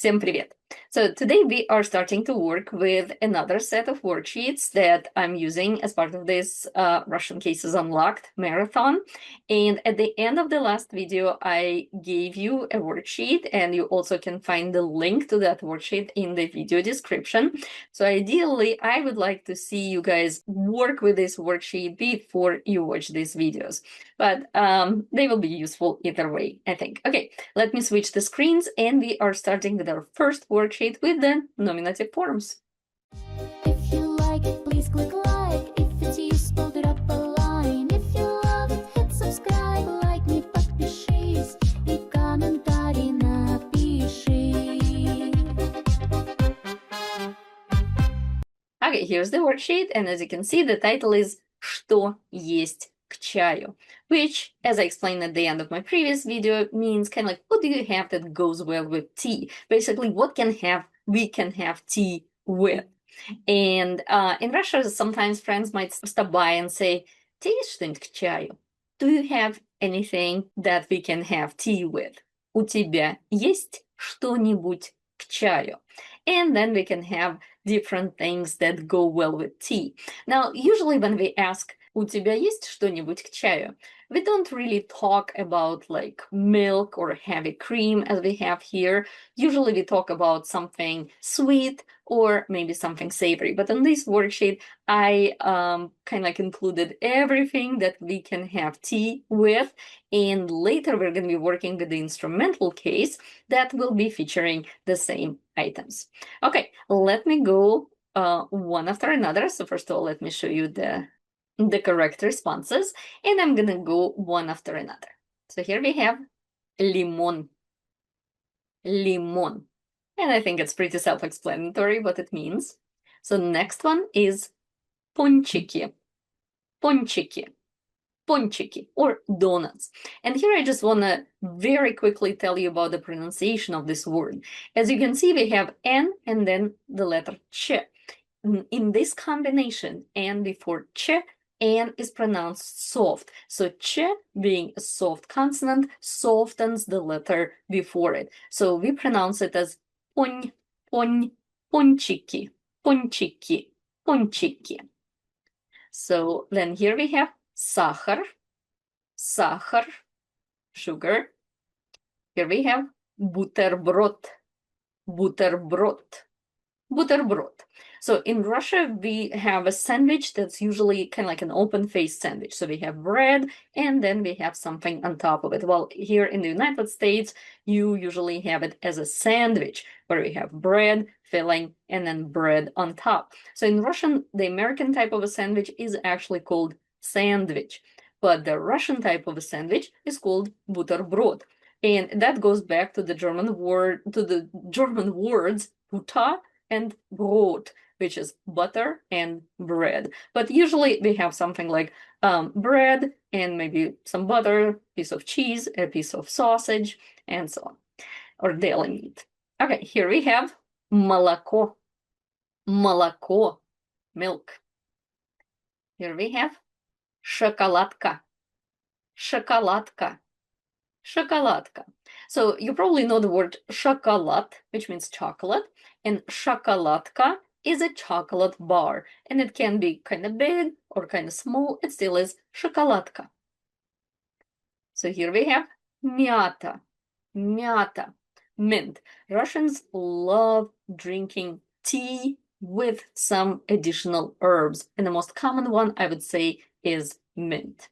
Всем привет! So today we are starting to work with another set of worksheets that I'm using as part of this Russian Cases Unlocked marathon. And at the end of the last video, I gave you a worksheet, and you also can find the link to that worksheet in the video description. So ideally, I would like to see you guys work with this worksheet before you watch these videos. But they will be useful either way, I think. Okay, let me switch the screens, and we are starting with our first worksheet with the nominative forms. If you like it, please click like. If it's useful, drop a line. If you love it, hit subscribe. Like me, подпишись и комментарий напиши. Okay, here's the worksheet, and as you can see, the title is «Что есть к чаю», which, as I explained at the end of my previous video, means kind of like, what do you have that goes well with tea? Basically, what we can have tea with. And in Russia, sometimes friends might stop by and say, «Ты есть что-нибудь к чаю? Do you have anything that we can have tea with? У тебя есть что-нибудь к чаю?» And then we can have different things that go well with tea. Now, usually when we ask, «У тебя есть что-нибудь к чаю?», we don't really talk about like milk or heavy cream as we have here. Usually we talk about something sweet or maybe something savory. But in this worksheet, I kind of like included everything that we can have tea with. And later we're going to be working with the instrumental case that will be featuring the same items. Okay, let me go one after another. So first of all, let me show you the correct responses, and I'm gonna go one after another. So here we have limon, limon, and I think it's pretty self-explanatory what it means. So next one is пончики, пончики, пончики, or donuts. And here I just want to very quickly tell you about the pronunciation of this word. As you can see, we have N and then the letter ch. In this combination, N before ch, N is pronounced soft. So ch, being a soft consonant, softens the letter before it. So we pronounce it as пон, пон, пончики, пончики, пончики. So then here we have сахар, сахар, sugar. Here we have бутерброд, бутерброд, бутерброд. So in Russia, we have a sandwich that's usually kind of like an open-faced sandwich. So we have bread, and then we have something on top of it. Well, here in the United States, you usually have it as a sandwich, where we have bread, filling, and then bread on top. So in Russian, the American type of a sandwich is actually called sandwich, but the Russian type of a sandwich is called бутерброд. And that goes back to the German word, to the German words butter and brot, which is butter and bread. But usually we have something like bread and maybe some butter, piece of cheese, a piece of sausage, and so on, or deli meat. Okay, here we have молоко, молоко, milk. Here we have шоколадка, шоколадка, шоколадка. So you probably know the word шоколад, which means chocolate, and шоколадка is a chocolate bar, and it can be kind of big or kind of small. It still is шоколадка. So here we have мята, мята, mint. Russians love drinking tea with some additional herbs, and the most common one I would say is mint.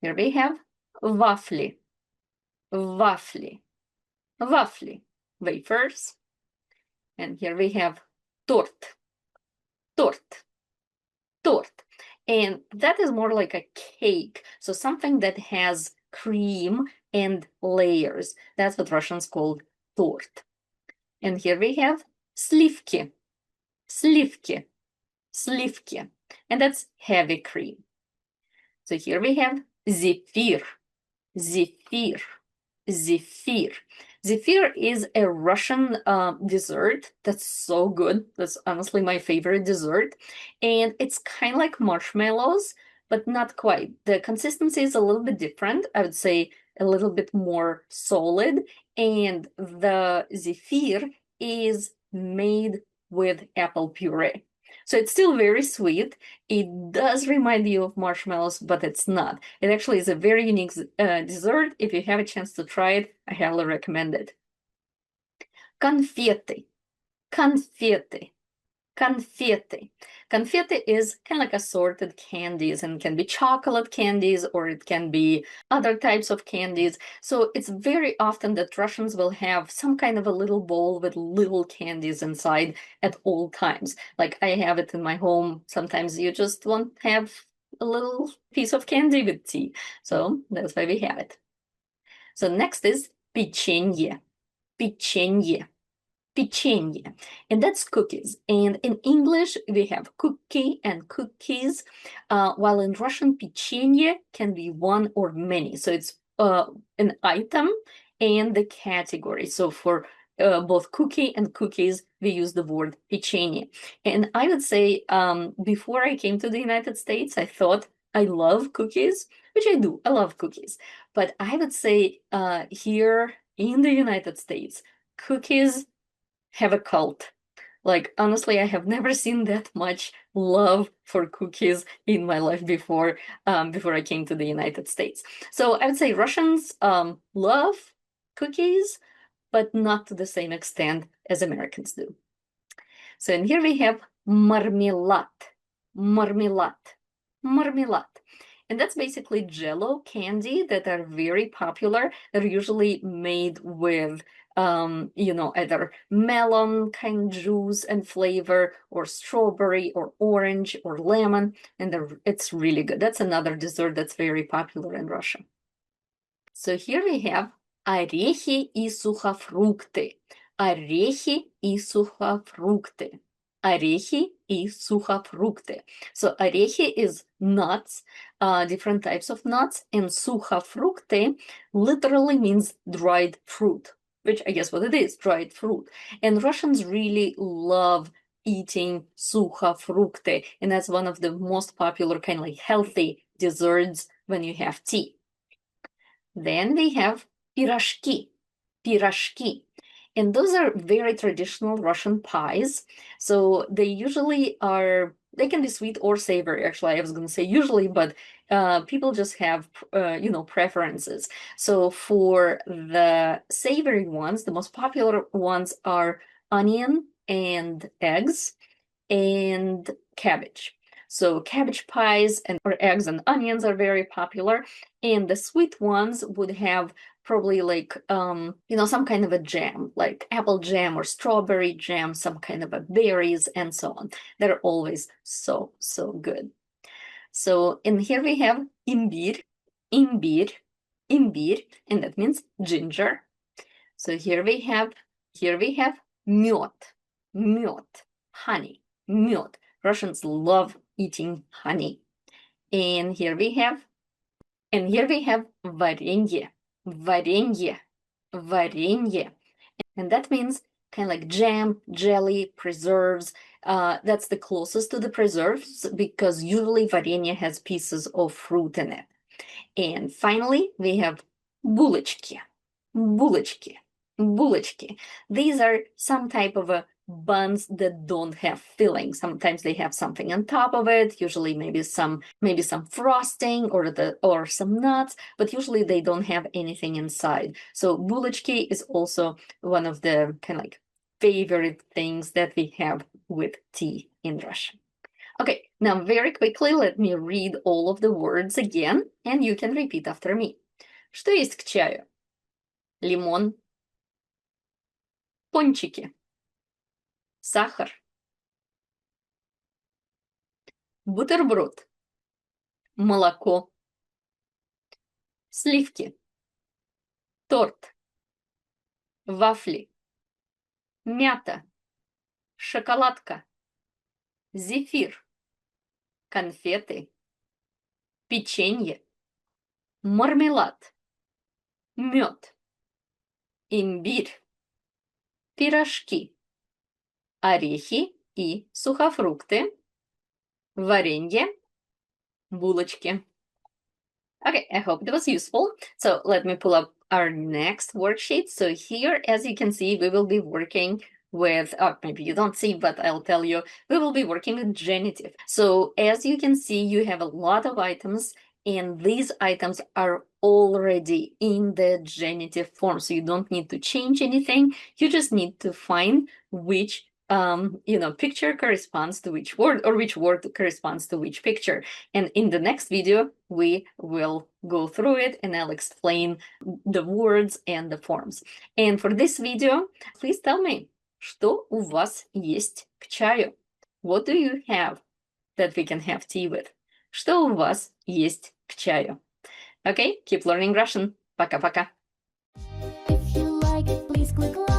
Here we have вафли, вафли, вафли, wafers. And here we have торт, торт, торт. And that is more like a cake. So something that has cream and layers. That's what Russians call торт. And here we have сливки, сливки, сливки. And that's heavy cream. So here we have zephyr, zephyr, zephyr. Zephyr is a Russian dessert that's so good. That's honestly my favorite dessert. And it's kind of like marshmallows, but not quite. The consistency is a little bit different. I would say a little bit more solid, and the zephyr is made with apple puree. So it's still very sweet. It does remind you of marshmallows, but it's not. It actually is a very unique dessert. If you have a chance to try it, I highly recommend it. Конфеты, конфеты, конфеты. Confetti is kind of like assorted candies, and can be chocolate candies, or it can be other types of candies. So it's very often that Russians will have some kind of a little bowl with little candies inside at all times. Like I have it in my home. Sometimes you just want to have a little piece of candy with tea. So that's why we have it. So next is печенье, печенье. Печенье, and that's cookies. And in English, we have cookie and cookies, while in Russian, печенье can be one or many. So it's an item and the category. So for both cookie and cookies, we use the word печенье. And I would say before I came to the United States, I thought I love cookies, which I do. I love cookies. But I would say here in the United States, cookies have a cult. Like, honestly, I have never seen that much love for cookies in my life before I came to the United States. So I would say Russians love cookies, but not to the same extent as Americans do. So in here we have marmelade, marmelade, marmelade. And that's basically Jello candy that are very popular. They're usually made with, either melon kind juice and flavor, or strawberry, or orange, or lemon, and it's really good. That's another dessert that's very popular in Russia. So here we have орехи и сухофрукты. Орехи и сухофрукты. Орехи и сухофрукты. So орехи is nuts, different types of nuts, and сухофрукты literally means dried fruit, which I guess what it is, dried fruit. And Russians really love eating сухофрукты, and that's one of the most popular kind of like healthy desserts when you have tea. Then we have пирожки, пирожки. And those are very traditional Russian pies. So they usually they can be sweet or savory. Actually, I was going to say usually, but people just have, preferences. So for the savory ones, the most popular ones are onion and eggs and cabbage. So cabbage pies or eggs and onions are very popular. And the sweet ones would have probably like, some kind of a jam, like apple jam or strawberry jam, some kind of a berries and so on. They're always so, so good. So in here we have imbir, imbir, imbir, and that means ginger. So here we have мед, мед, honey, мед. Russians love eating honey. And here we have варенье, варенье, варенье. And that means kind of like jam, jelly, preserves. That's the closest to the preserves, because usually варенье has pieces of fruit in it. And finally, we have булочки, булочки, булочки. These are some type of buns that don't have filling. Sometimes they have something on top of it, usually maybe some frosting or some nuts, but usually they don't have anything inside. So булочки is also one of the kind of like favorite things that we have with tea in Russia. Okay, now very quickly, let me read all of the words again, and you can repeat after me. Что есть к чаю? Лимон. Пончики. Сахар. Бутерброд. Молоко. Сливки. Торт. Вафли. Мята. Шоколадка. Зефир. Конфеты. Печенье. Мармелад. Мед. Имбирь. Пирожки. Орехи и сухофрукты. Варенье. Булочки. Okay, I hope it was useful. So let me pull up our next worksheet. So here, as you can see, we will be working with, maybe you don't see, but I'll tell you, we will be working with genitive. So as you can see, you have a lot of items, and these items are already in the genitive form. So you don't need to change anything. You just need to find which picture corresponds to which word, or which word corresponds to which picture. And in the next video, we will go through it and I'll explain the words and the forms. And for this video, please tell me, что у вас есть к чаю? What do you have that we can have tea with? Что у вас есть к чаю? Okay, keep learning Russian. Пока-пока. If you like it, please click like.